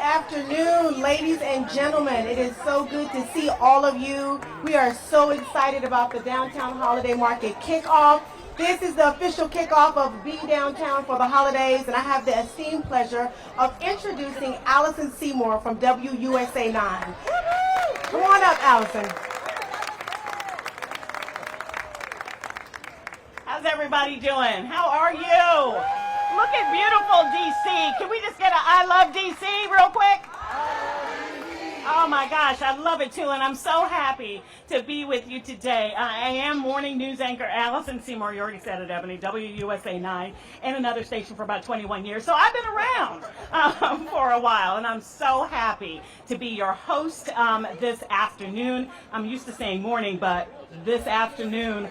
afternoon, ladies and gentlemen. It is so good to see all of you. We are so excited about the Downtown Holiday Market kickoff. This is the official kickoff of Be Downtown for the holidays, and I have the esteemed pleasure of introducing Allison Seymour from WUSA 9. Come on up, Allison. How's everybody doing? How are you? Look at beautiful DC. Can we just get a I love DC real quick? Oh my gosh, I love it too, and I'm so happy to be with you today. I am morning news anchor Allison Seymour. You already said it, Ebony, WUSA 9, and another station for about 21 years. So I've been around for a while, and I'm so happy to be your host this afternoon. I'm used to saying morning, but this afternoon.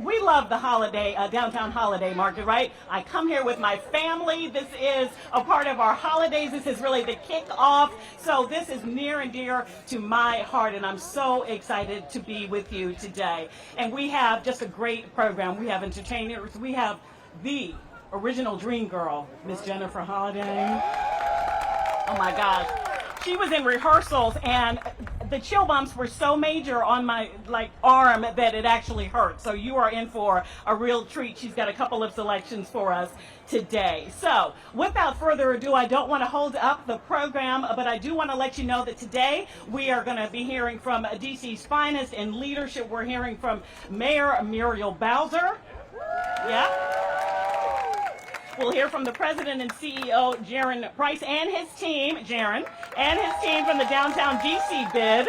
We love the holiday, downtown holiday market, right? I come here with my family. This is a part of our holidays. This is really the kickoff. So this is near and dear to my heart, and I'm so excited to be with you today. And we have just a great program. We have entertainers. We have the original dream girl, Miss Jennifer Holliday. Oh my gosh. She was in rehearsals, and the chill bumps were so major on my arm that it actually hurt. So you are in for a real treat. She's got a couple of selections for us today. So without further ado, I don't want to hold up the program, but I do want to let you know that today we are going to be hearing from DC's finest in leadership. We're hearing from Mayor Muriel Bowser. Yeah. We'll hear from the president and CEO, Jaron Price, and his team, from the downtown DC bid.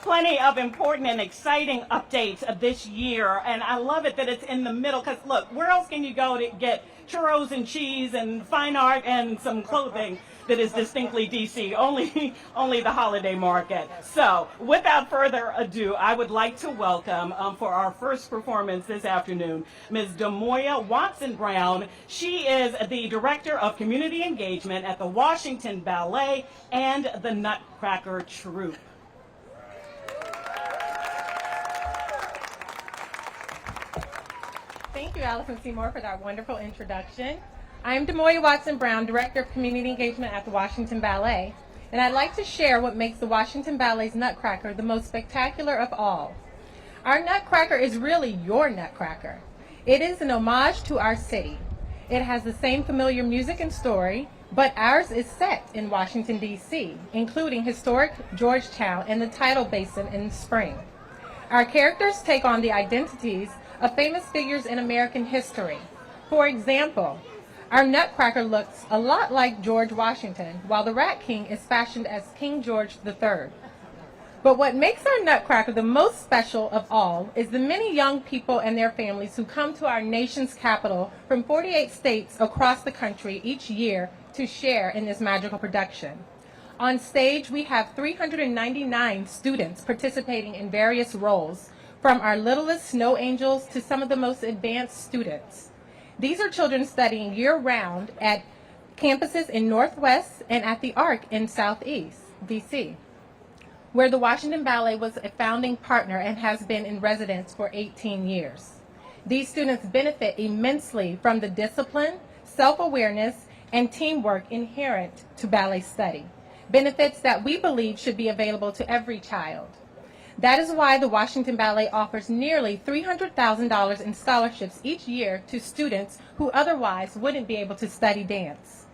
Plenty of important and exciting updates this year, and I love it that it's in the middle, because look, where else can you go to get churros and cheese and fine art and some clothing that is distinctly DC? Only the holiday market. So without further ado, I would like to welcome for our first performance this afternoon, Ms. Demoya Watson-Brown. She is the Director of Community Engagement at the Washington Ballet and the Nutcracker Troupe. Thank you, Allison Seymour, for that wonderful introduction. I am Demoya Watson-Brown, Director of Community Engagement at the Washington Ballet, and I'd like to share what makes the Washington Ballet's Nutcracker the most spectacular of all. Our Nutcracker is really your Nutcracker. It is an homage to our city. It has the same familiar music and story, but ours is set in Washington, D.C., including historic Georgetown and the Tidal Basin in spring. Our characters take on the identities of famous figures in American history. For example, our Nutcracker looks a lot like George Washington, while the Rat King is fashioned as King George III. But what makes our Nutcracker the most special of all is the many young people and their families who come to our nation's capital from 48 states across the country each year to share in this magical production. On stage, we have 399 students participating in various roles, from our littlest snow angels to some of the most advanced students. These are children studying year-round at campuses in Northwest and at the ARC in Southeast DC, where the Washington Ballet was a founding partner and has been in residence for 18 years. These students benefit immensely from the discipline, self-awareness, and teamwork inherent to ballet study, benefits that we believe should be available to every child. That is why the Washington Ballet offers nearly $300,000 in scholarships each year to students who otherwise wouldn't be able to study dance.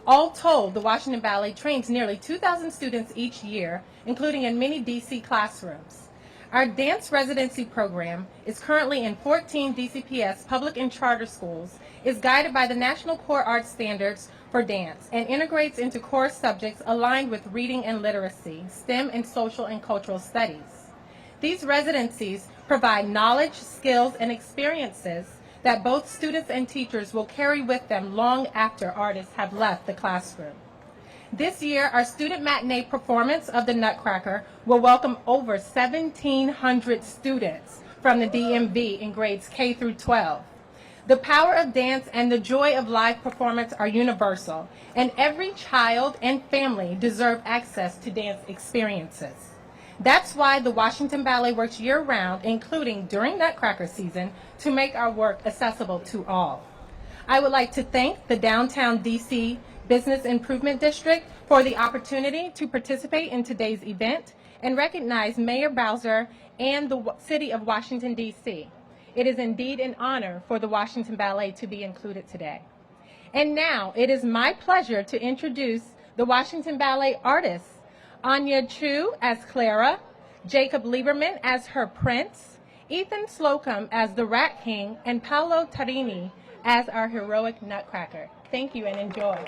All told, the Washington Ballet trains nearly 2,000 students each year, including in many DC classrooms. Our dance residency program is currently in 14 DCPS public and charter schools, is guided by the National Core Arts Standards for Dance, and integrates into core subjects aligned with reading and literacy, STEM, and social and cultural studies. These residencies provide knowledge, skills, and experiences that both students and teachers will carry with them long after artists have left the classroom. This year, our student matinee performance of the Nutcracker will welcome over 1,700 students from the DMV in grades K through 12. The power of dance and the joy of live performance are universal, and every child and family deserve access to dance experiences. That's why the Washington Ballet works year-round, including during Nutcracker season, to make our work accessible to all. I would like to thank the Downtown DC Business Improvement District for the opportunity to participate in today's event and recognize Mayor Bowser and the City of Washington, D.C. It is indeed an honor for the Washington Ballet to be included today. And now it is my pleasure to introduce the Washington Ballet artists, Anya Chu as Clara, Jacob Lieberman as her prince, Ethan Slocum as the Rat King, and Paolo Tarini as our heroic Nutcracker. Thank you and enjoy.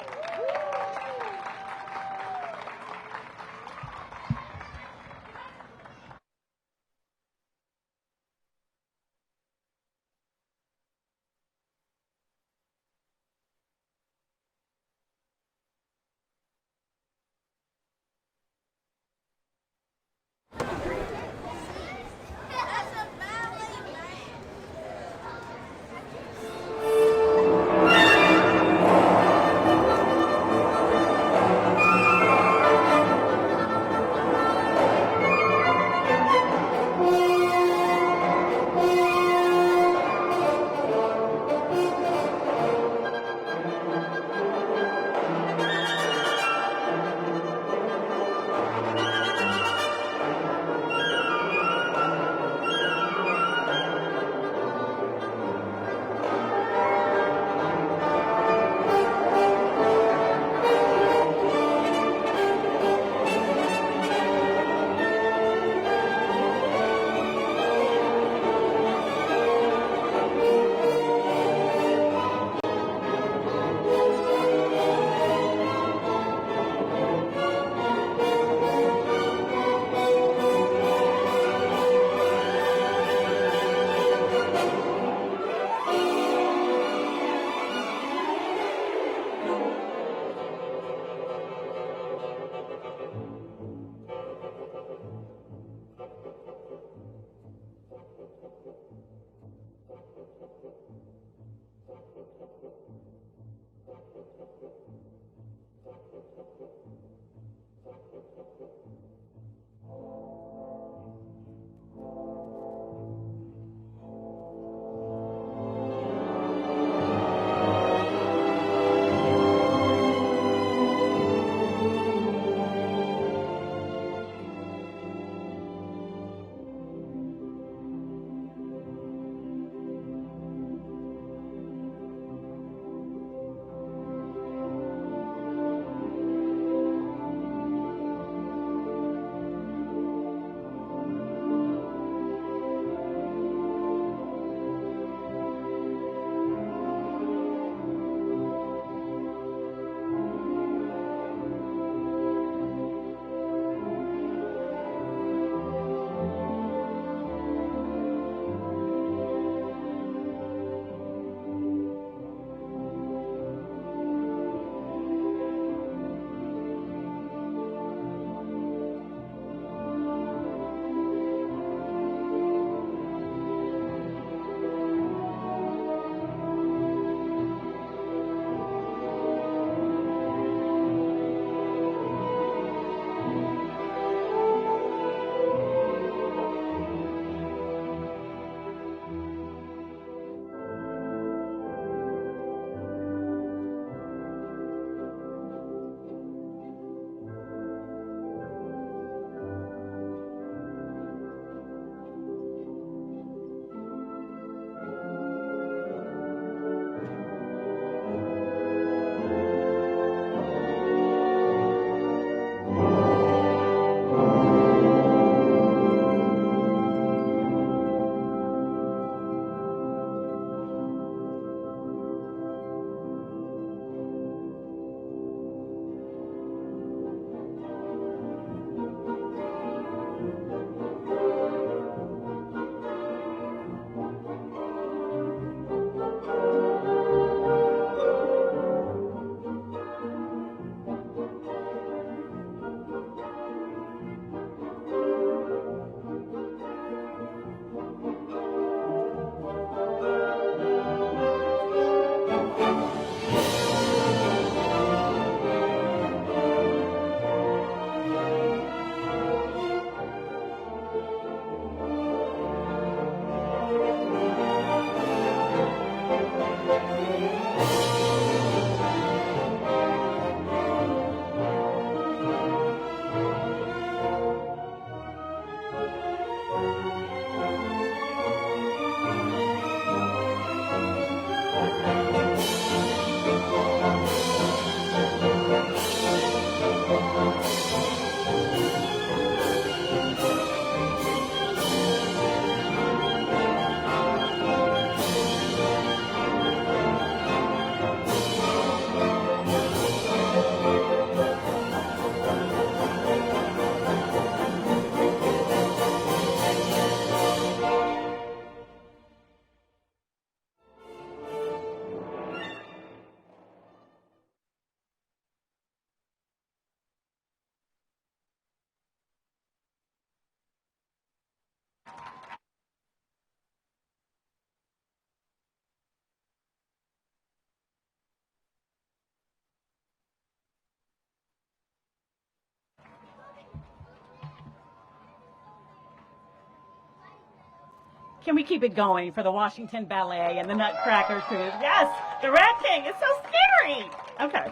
Can we keep it going for the Washington Ballet and the Nutcracker Crew? Yes, the Rat King. It's so scary. Okay.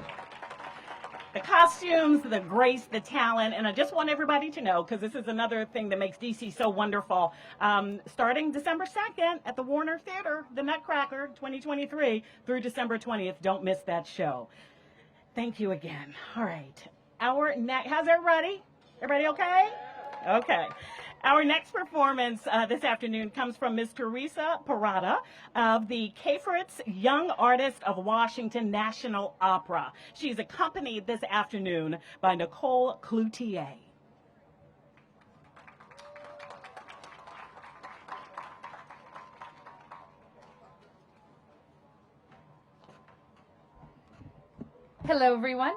The costumes, the grace, the talent, and I just want everybody to know, because this is another thing that makes DC so wonderful. Starting December 2nd at the Warner Theater, the Nutcracker 2023 through December 20th. Don't miss that show. Thank you again. All right. How's everybody? Everybody okay? Okay. Our next performance this afternoon comes from Ms. Teresa Parada of the Cafritz Young Artist of Washington National Opera. She's accompanied this afternoon by Nicole Cloutier. Hello, everyone.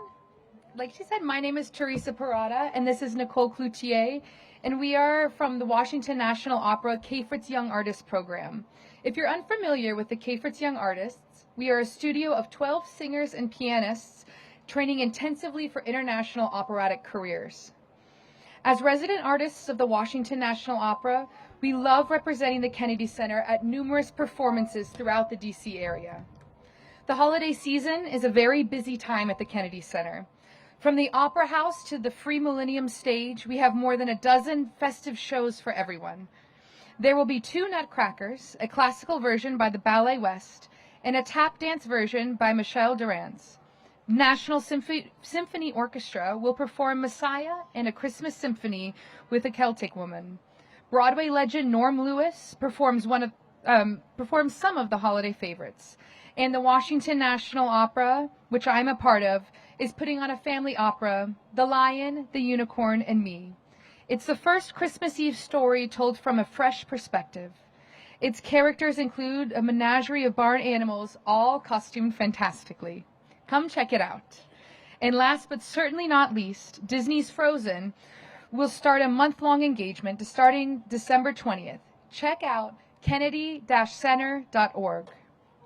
Like she said, my name is Teresa Parada, and this is Nicole Cloutier, and we are from the Washington National Opera Cafritz Young Artist Program. If you're unfamiliar with the Cafritz Young Artists, we are a studio of 12 singers and pianists training intensively for international operatic careers. As resident artists of the Washington National Opera, we love representing the Kennedy Center at numerous performances throughout the DC area. The holiday season is a very busy time at the Kennedy Center. From the Opera House to the Free Millennium Stage, we have more than a dozen festive shows for everyone. There will be 2 Nutcrackers, a classical version by the Ballet West, and a tap dance version by Michel Durance. National Symphony Orchestra will perform Messiah and a Christmas Symphony with a Celtic Woman. Broadway legend Norm Lewis performs some of the holiday favorites. And the Washington National Opera, which I'm a part of, is putting on a family opera, The Lion, the Unicorn, and Me. It's the first Christmas Eve story told from a fresh perspective. Its characters include a menagerie of barn animals, all costumed fantastically. Come check it out. And last but certainly not least, Disney's Frozen will start a month-long engagement starting December 20th. Check out kennedy-center.org.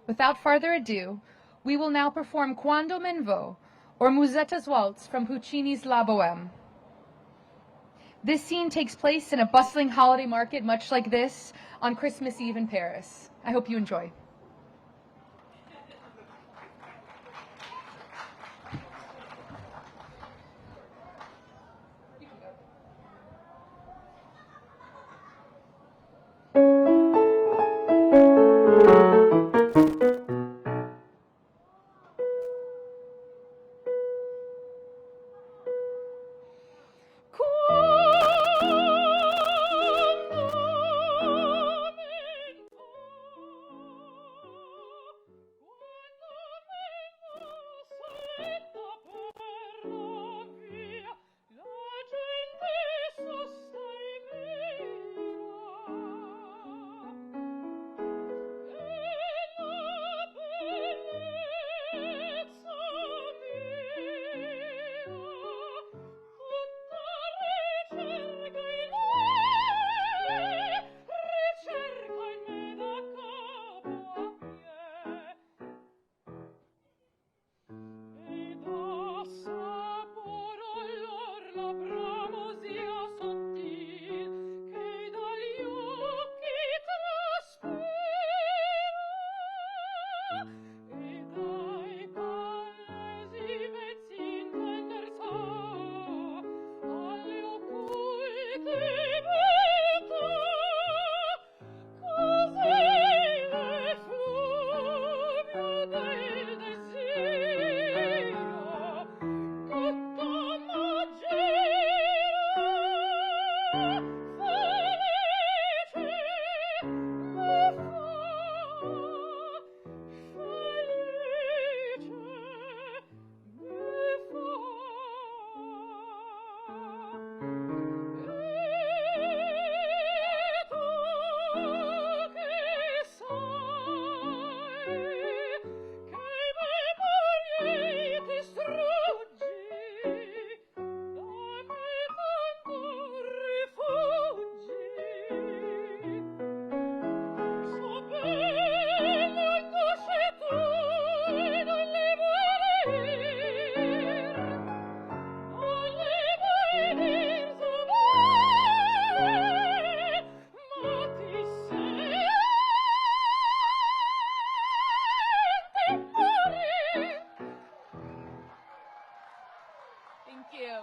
Without further ado, we will now perform Quando Men Vo, or Musetta's Waltz from Puccini's La Bohème. This scene takes place in a bustling holiday market much like this on Christmas Eve in Paris. I hope you enjoy. Thank you.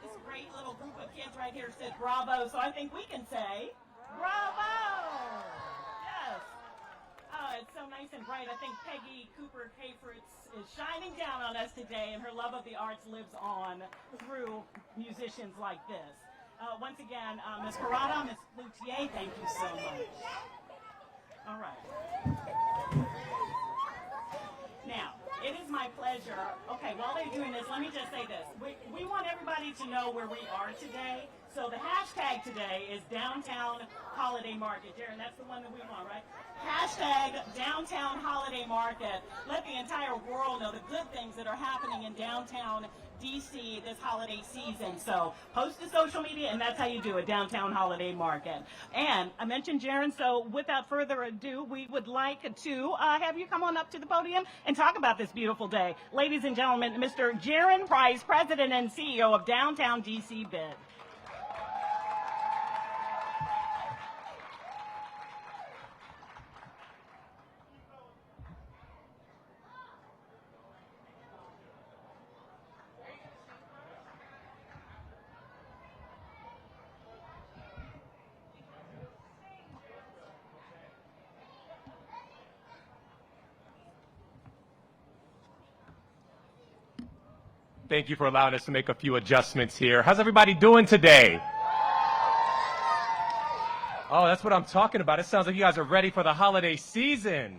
This great little group of kids right here said bravo, so I think we can say bravo. Yes. Oh, it's so nice and bright. I think Peggy Cooper Kafritz is shining down on us today, and her love of the arts lives on through musicians like this. Once again, Ms. Parada, Ms. Loutier, thank you so much. All right. Now, it is my pleasure. Okay, while they're doing this, let me just say this. We want everybody to know where we are today. So the hashtag today is Downtown Holiday Market. Darren, that's the one that we want, right? Hashtag Downtown Holiday Market. Let the entire world know the good things that are happening in downtown DC this holiday season. So post to social media, and that's how you do it, Downtown Holiday Market. And I mentioned Jaron, so without further ado, we would like to have you come on up to the podium and talk about this beautiful day. Ladies and gentlemen, Mr. Jaron Price, President and CEO of Downtown DC Bid. Thank you for allowing us to make a few adjustments here. How's everybody doing today? Oh, that's what I'm talking about. It sounds like you guys are ready for the holiday season.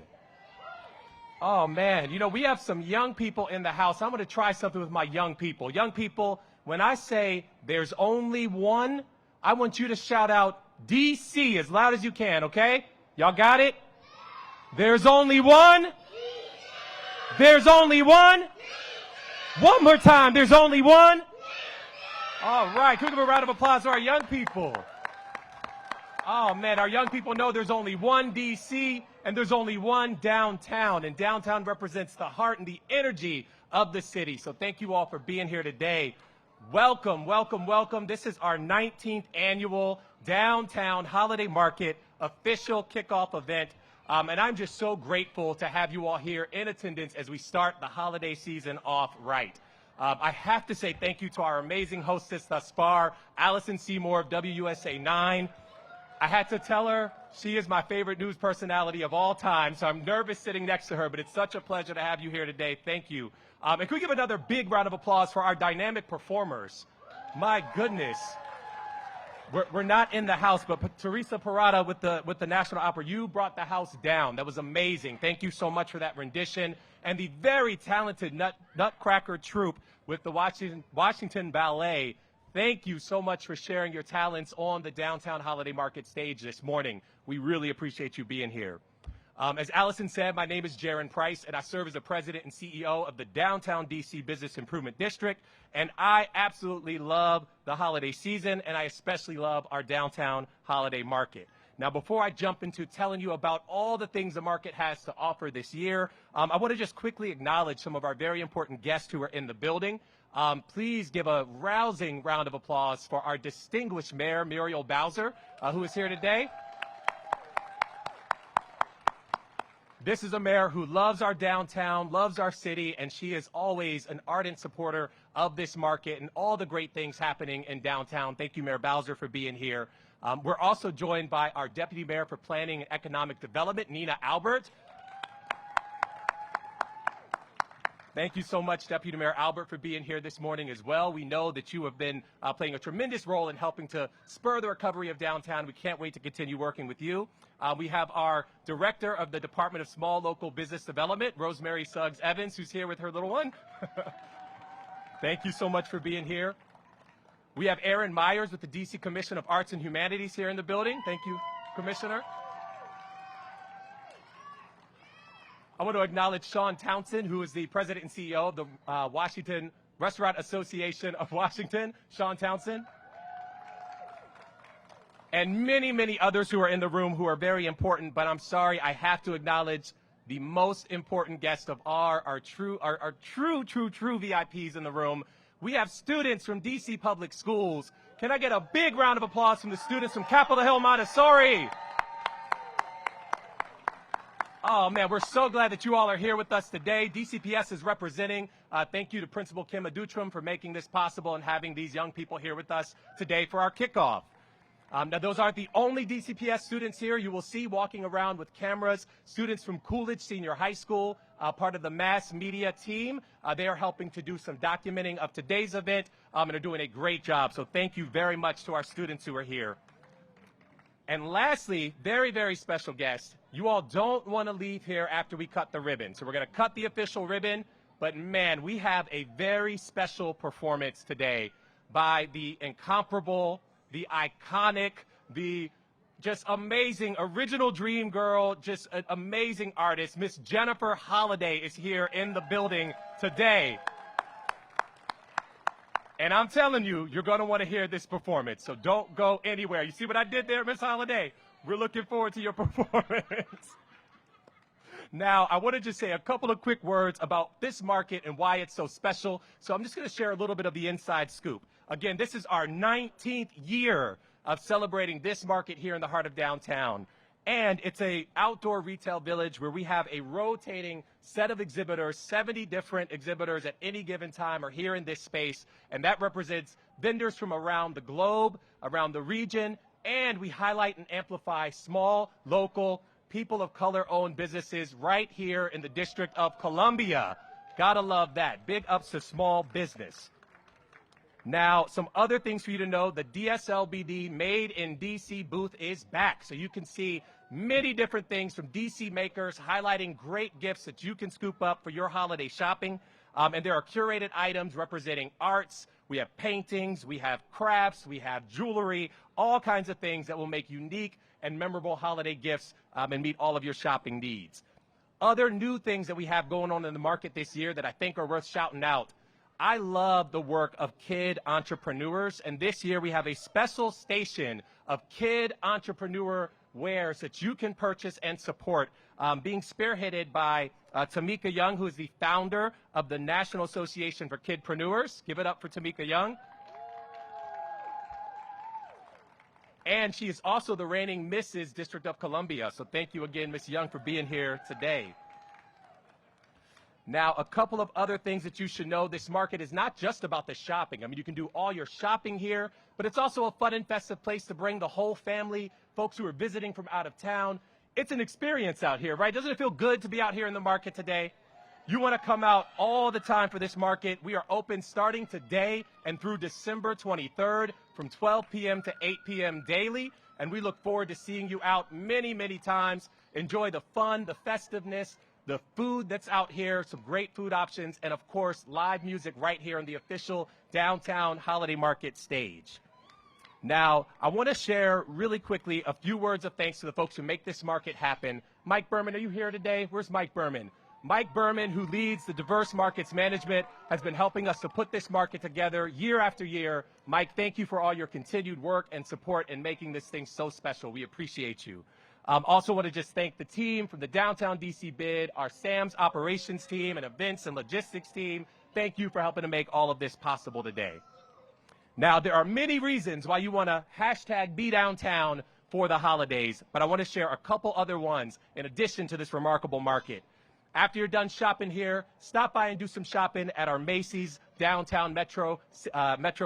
Oh, man. You know, we have some young people in the house. I'm going to try something with my young people. Young people, when I say there's only one, I want you to shout out DC as loud as you can, okay? Y'all got it? There's only one. There's only one. One more time, there's only one. All right, can we give a round of applause to our young people? Oh, man, our young people know there's only one D.C. and there's only one downtown. And downtown represents the heart and the energy of the city. So thank you all for being here today. Welcome, welcome, welcome. This is our 19th annual Downtown Holiday Market official kickoff event. And I'm just so grateful to have you all here in attendance as we start the holiday season off right. I have to say thank you to our amazing hostess thus far, Allison Seymour of WUSA 9. I had to tell her she is my favorite news personality of all time, so I'm nervous sitting next to her, but it's such a pleasure to have you here today. Thank you. And can we give another big round of applause for our dynamic performers? My goodness. We're not in the house, but Teresa Parada with the National Opera, you brought the house down. That was amazing. Thank you so much for that rendition. And the very talented Nutcracker troupe with the Washington Ballet, thank you so much for sharing your talents on the Downtown Holiday Market stage this morning. We really appreciate you being here. As Allison said, my name is Jaron Price, and I serve as the president and CEO of the Downtown DC Business Improvement District. And I absolutely love the holiday season, and I especially love our Downtown Holiday Market. Now, before I jump into telling you about all the things the market has to offer this year, I want to just quickly acknowledge some of our very important guests who are in the building. Please give a rousing round of applause for our distinguished Mayor, Muriel Bowser, who is here today. This is a mayor who loves our downtown, loves our city, and she is always an ardent supporter of this market and all the great things happening in downtown. Thank you, Mayor Bowser, for being here. We're also joined by our Deputy Mayor for Planning and Economic Development, Nina Albert. Thank you so much, Deputy Mayor Albert, for being here this morning as well. We know that you have been playing a tremendous role in helping to spur the recovery of downtown. We can't wait to continue working with you. We have our Director of the Department of Small Local Business Development, Rosemary Suggs Evans, who's here with her little one. Thank you so much for being here. We have Aaron Myers with the DC Commission of Arts and Humanities here in the building. Thank you, Commissioner. I want to acknowledge Sean Townsend, who is the President and CEO of the Washington Restaurant Association of Washington. Sean Townsend. And many, many others who are in the room who are very important, but I'm sorry, I have to acknowledge the most important guest of our true VIPs in the room. We have students from DC Public Schools. Can I get a big round of applause from the students from Capitol Hill Montessori? Oh, man, we're so glad that you all are here with us today. DCPS is representing. Thank you to Principal Kim Adutram for making this possible and having these young people here with us today for our kickoff. Now, those aren't the only DCPS students here. You will see walking around with cameras, students from Coolidge Senior High School, part of the mass media team. They are helping to do some documenting of today's event and are doing a great job. So thank you very much to our students who are here. And lastly, very, very special guest. You all don't want to leave here after we cut the ribbon. So we're going to cut the official ribbon. But, man, we have a very special performance today by the incomparable, the iconic, the just amazing original dream girl, just an amazing artist. Miss Jennifer Holliday is here in the building today. And I'm telling you, you're going to want to hear this performance, so don't go anywhere. You see what I did there, Miss Holliday? We're looking forward to your performance. Now, I want to just say a couple of quick words about this market and why it's so special. So I'm just going to share a little bit of the inside scoop. Again, this is our 19th year of celebrating this market here in the heart of downtown. And it's an outdoor retail village where we have a rotating set of exhibitors. 70 different exhibitors at any given time are here in this space. And that represents vendors from around the globe, around the region. And we highlight and amplify small, local, people of color-owned businesses right here in the District of Columbia. Gotta love that. Big ups to small business. Now, some other things for you to know. The DSLBD Made in DC booth is back. So you can see many different things from DC makers highlighting great gifts that you can scoop up for your holiday shopping. And there are curated items representing arts. We have paintings, we have crafts, we have jewelry, all kinds of things that will make unique and memorable holiday gifts and meet all of your shopping needs. Other new things that we have going on in the market this year that I think are worth shouting out. I love the work of kid entrepreneurs, and this year we have a special station of kid entrepreneur wares that you can purchase and support, being spearheaded by Tamika Young, who is the founder of the National Association for Kidpreneurs. Give it up for Tamika Young. And she is also the reigning Mrs. District of Columbia. So thank you again, Ms. Young, for being here today. Now, a couple of other things that you should know. This market is not just about the shopping. I mean, you can do all your shopping here, but it's also a fun and festive place to bring the whole family, folks who are visiting from out of town. It's an experience out here, right? Doesn't it feel good to be out here in the market today? You want to come out all the time for this market. We are open starting today and through December 23rd from 12 p.m. to 8 p.m. daily. And we look forward to seeing you out many, many times. Enjoy the fun, the festiveness, the food that's out here, some great food options, and of course, live music right here on the official downtown holiday market stage. Now, I want to share really quickly a few words of thanks to the folks who make this market happen. Mike Berman, are you here today? Where's Mike Berman? Mike Berman, who leads the Diverse Markets Management, has been helping us to put this market together year after year. Mike, thank you for all your continued work and support in making this thing so special. We appreciate you. Also want to just thank the team from the Downtown DC Bid, our Sam's operations team and events and logistics team. Thank you for helping to make all of this possible today. Now, there are many reasons why you want to hashtag Be Downtown for the holidays, but I want to share a couple other ones in addition to this remarkable market. After you're done shopping here, stop by and do some shopping at our Macy's Downtown Metro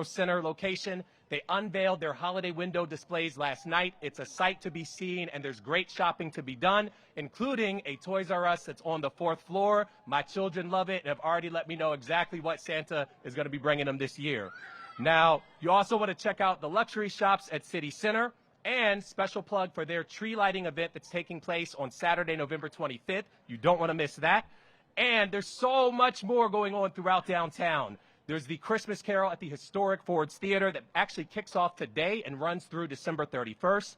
Center location. They unveiled their holiday window displays last night. It's a sight to be seen, and there's great shopping to be done, including a Toys R Us that's on the 4th floor. My children love it and have already let me know exactly what Santa is going to be bringing them this year. Now, you also want to check out the luxury shops at City Center, and special plug for their tree lighting event that's taking place on Saturday, November 25th. You don't want to miss that. And there's so much more going on throughout downtown. There's the Christmas Carol at the historic Ford's Theater that actually kicks off today and runs through December 31st.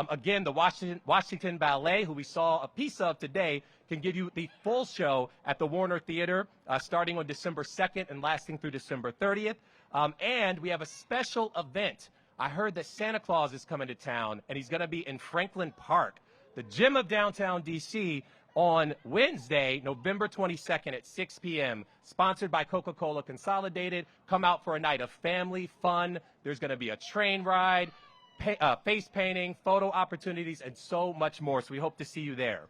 Again, the Washington Ballet, who we saw a piece of today, can give you the full show at the Warner Theater starting on December 2nd and lasting through December 30th. And we have a special event. I heard that Santa Claus is coming to town, and he's going to be in Franklin Park, the gem of downtown D.C., on Wednesday, November 22nd at 6 p.m., sponsored by Coca-Cola Consolidated. Come out for a night of family fun. There's going to be a train ride, face painting, photo opportunities, and so much more. So we hope to see you there.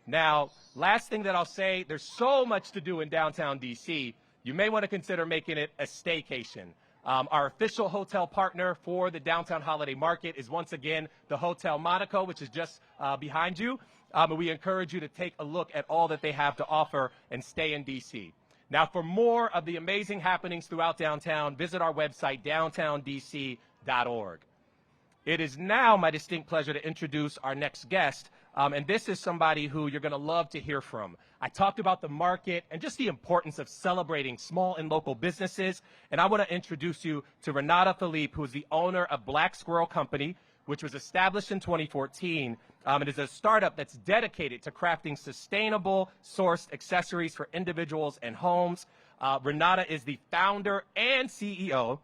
Now, last thing that I'll say, there's so much to do in downtown D.C., you may want to consider making it a staycation. Our official hotel partner for the Downtown Holiday Market is once again the Hotel Monaco, which is just behind you. And we encourage you to take a look at all that they have to offer and stay in D.C. Now, for more of the amazing happenings throughout downtown, visit our website, Downtown.dc.gov. It is now my distinct pleasure to introduce our next guest, and this is somebody who you're going to love to hear from. I talked about the market and just the importance of celebrating small and local businesses, and I want to introduce you to Renata Philippe, who is the owner of Black Squirrel Company, which was established in 2014. It is a startup that's dedicated to crafting sustainable sourced accessories for individuals and homes. Renata is the founder and CEO.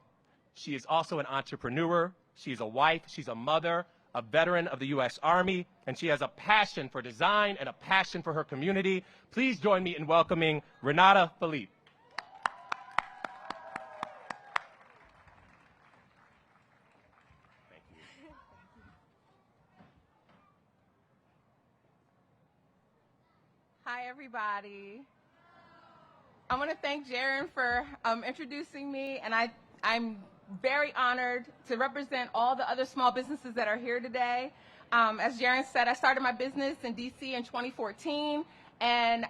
She is also an entrepreneur. She's a wife. She's a mother, a veteran of the U.S. Army, and she has a passion for design and a passion for her community. Please join me in welcoming Renata Philippe. Thank you. Hi, everybody. I want to thank Jaron for introducing me, and I'm very honored to represent all the other small businesses that are here today. As Jaron said, I started my business in D.C. in 2014, and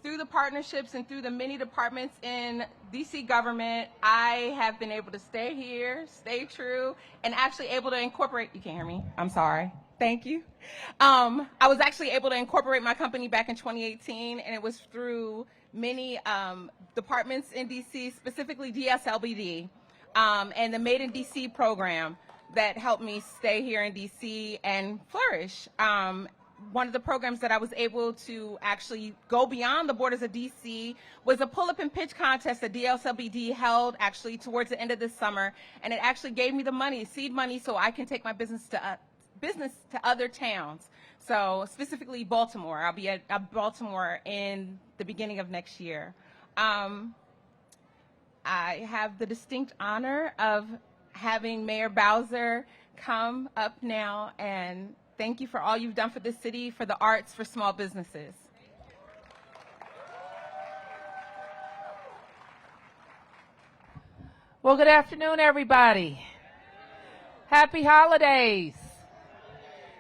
through the partnerships and through the many departments in D.C. government, I have been able to stay here, stay true, and actually able to incorporate, you can't hear me, I'm sorry. Thank you. I was actually able to incorporate my company back in 2018, and it was through many departments in D.C., specifically DSLBD. And the Made in D.C. program that helped me stay here in D.C. and flourish. One of the programs that I was able to actually go beyond the borders of D.C. was a pull-up and pitch contest that DSLBD held actually towards the end of this summer, and it actually gave me the money, seed money, so I can take my business to other towns. So specifically Baltimore. I'll be at Baltimore in the beginning of next year. I have the distinct honor of having Mayor Bowser come up now, and thank you for all you've done for the city, for the arts, for small businesses. Well, good afternoon, everybody. Happy holidays.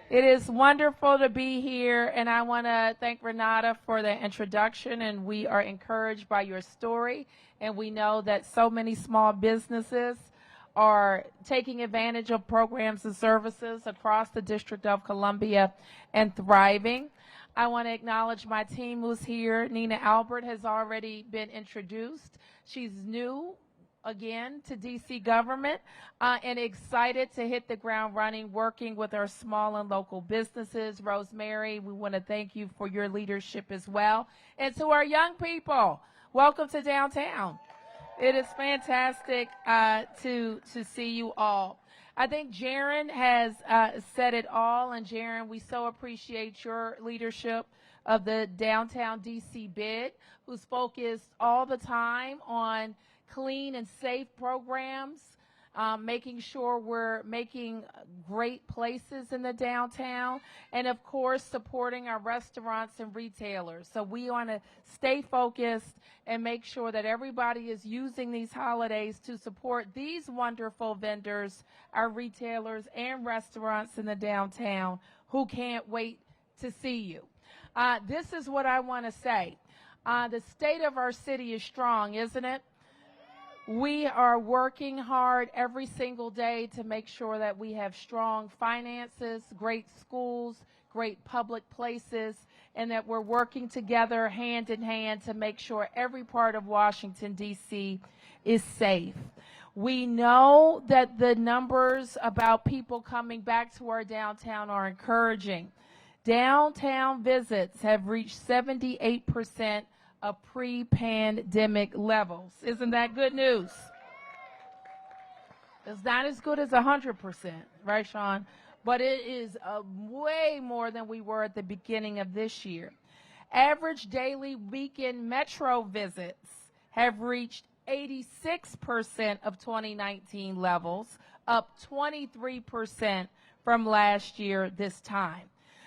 It is wonderful to be here, and I want to thank Renata for the introduction, and we are encouraged by your story, and we know that so many small businesses are taking advantage of programs and services across the District of Columbia and thriving. I want to acknowledge my team who's here. Nina Albert has already been introduced. She's new again to DC government and excited to hit the ground running, working with our small and local businesses. Rosemary, we want to thank you for your leadership as well. And to our young people, welcome to downtown. It is fantastic to see you all. I think Jaron has said it all, and Jaron, we so appreciate your leadership of the Downtown DC bid, who's focused all the time on clean and safe programs, making sure we're making great places in the downtown, and of course supporting our restaurants and retailers. So we want to stay focused and make sure that everybody is using these holidays to support these wonderful vendors, our retailers and restaurants in the downtown who can't wait to see you. This is what I want to say. The state of our city is strong, isn't it? We are working hard every single day to make sure that we have strong finances, great schools, great public places, and that we're working together hand in hand to make sure every part of Washington, D.C. is safe. We know that the numbers about people coming back to our downtown are encouraging. Downtown visits have reached 78% of pre-pandemic levels. Isn't that good news? It's not as good as 100%, right, Sean? But it is way more than we were at the beginning of this year. Average daily weekend metro visits have reached 86% of 2019 levels, up 23% from last year this time.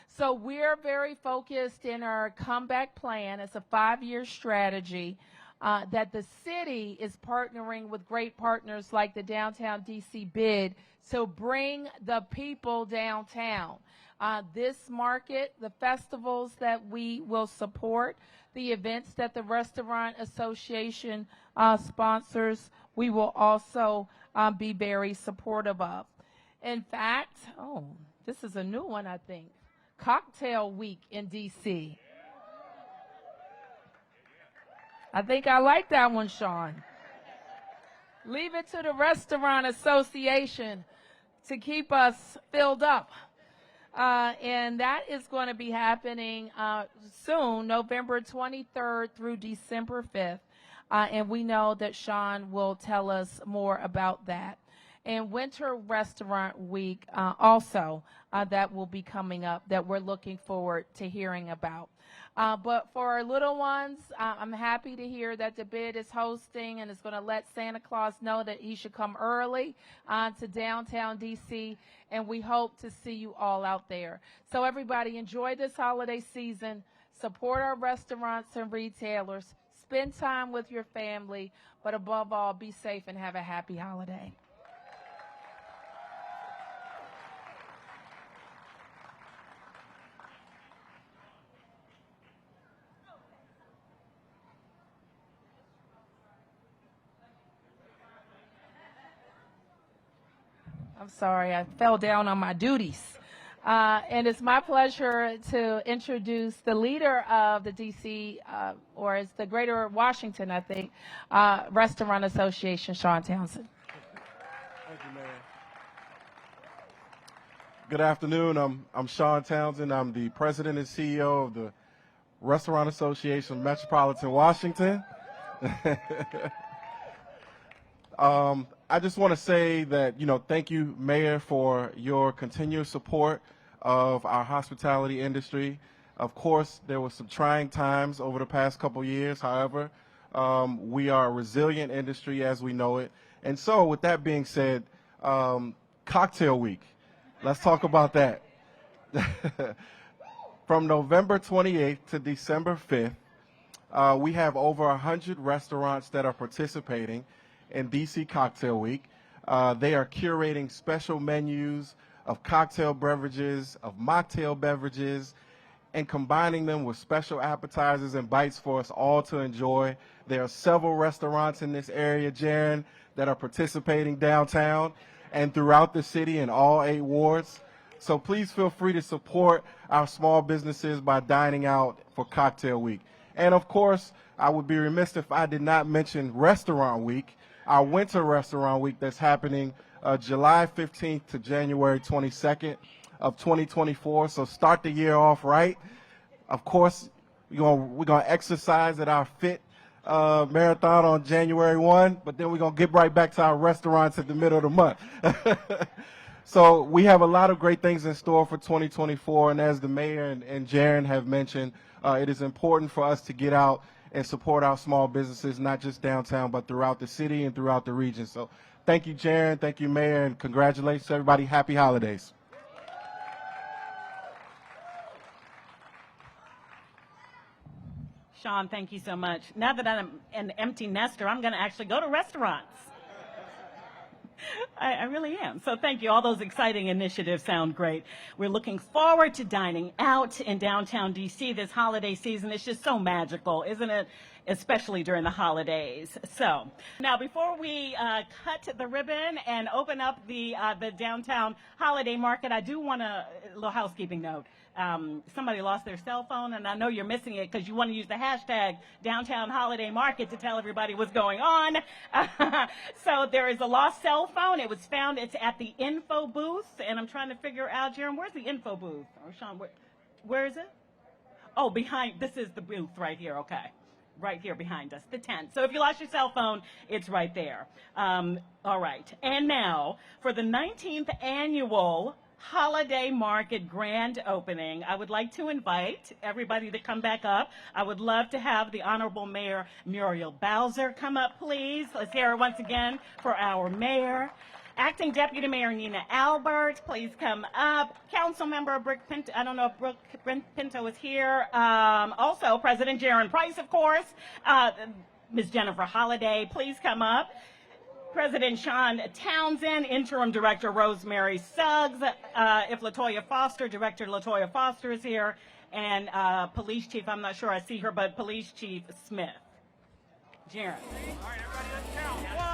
So we're very focused in our comeback plan. It's a 5-year strategy that the city is partnering with great partners like the Downtown DC bid to bring the people downtown. This market, the festivals that we will support, the events that the Restaurant Association sponsors, we will also be very supportive of. In fact, this is a new one, I think. Cocktail Week in DC. I think I like that one, Sean. Leave it to the Restaurant Association to keep us filled up. And that is going to be happening soon, November 23rd through December 5th. And we know that Sean will tell us more about that. And Winter Restaurant Week also that will be coming up that we're looking forward to hearing about. But for our little ones, I'm happy to hear that the bid is hosting and is going to let Santa Claus know that he should come early to downtown DC, and we hope to see you all out there. So everybody, enjoy this holiday season, support our restaurants and retailers, spend time with your family, but above all, be safe and have a happy holiday. I'm sorry, I fell down on my duties. And it's my pleasure to introduce the leader of the DC, or it's the Greater Washington, I think, Restaurant Association, Sean Townsend. Thank you, Mayor. Good afternoon. I'm Sean Townsend. I'm the president and CEO of the Restaurant Association of Metropolitan Washington. I just want to say that, thank you, Mayor, for your continued support of our hospitality industry. Of course, there were some trying times over the past couple years. However, we are a resilient industry as we know it. And so with that being said, Cocktail Week, let's talk about that. From November 28th to December 5th, we have over 100 restaurants that are participating in DC Cocktail Week. They are curating special menus of cocktail beverages, of mocktail beverages, and combining them with special appetizers and bites for us all to enjoy. There are several restaurants in this area, Jaron, that are participating downtown and throughout the city in all 8 wards. So please feel free to support our small businesses by dining out for Cocktail Week. And of course, I would be remiss if I did not mention Restaurant Week, our Winter Restaurant Week that's happening July 15th to January 22nd of 2024. So start the year off right. Of course, we're gonna exercise at our FIT marathon on January 1, but then we're gonna get right back to our restaurants at the middle of the month. So we have a lot of great things in store for 2024, and as the mayor and Jaron have mentioned, it is important for us to get out and support our small businesses, not just downtown, but throughout the city and throughout the region. So thank you, Jaron. Thank you, Mayor, and congratulations to everybody. Happy holidays. Sean, thank you so much. Now that I'm an empty nester, I'm going to actually go to restaurants. I really am. So thank you. All those exciting initiatives sound great. We're looking forward to dining out in downtown DC this holiday season. It's just so magical, isn't it? Especially during the holidays. So now before we cut the ribbon and open up the downtown holiday market, I do want a little housekeeping note. Somebody lost their cell phone, and I know you're missing it because you want to use the hashtag Downtown Holiday Market to tell everybody what's going on. So there is a lost cell phone. It was found. It's at the info booth, and I'm trying to figure out, Jerome, where's the info booth? Or Sean, where is it? Oh, behind. This is the booth right here. Okay. Right here behind us, the tent. So if you lost your cell phone, it's right there. All right. And now, for the 19th annual Holiday Market grand opening. I would like to invite everybody to come back up. I would love to have the Honorable Mayor Muriel Bowser come up, please. Let's hear her once again for our mayor. Acting Deputy Mayor Nina Albert, please come up. Council Member Brooke Pinto, I don't know if Brooke Pinto is here. Also, President Jaron Price, of course. Ms. Jennifer Holliday, please come up. President Sean Townsend, Interim Director Rosemary Suggs, if Director Latoya Foster is here, and Police Chief, I'm not sure I see her, but Police Chief Smith. Jaron. All right, everybody, let's count.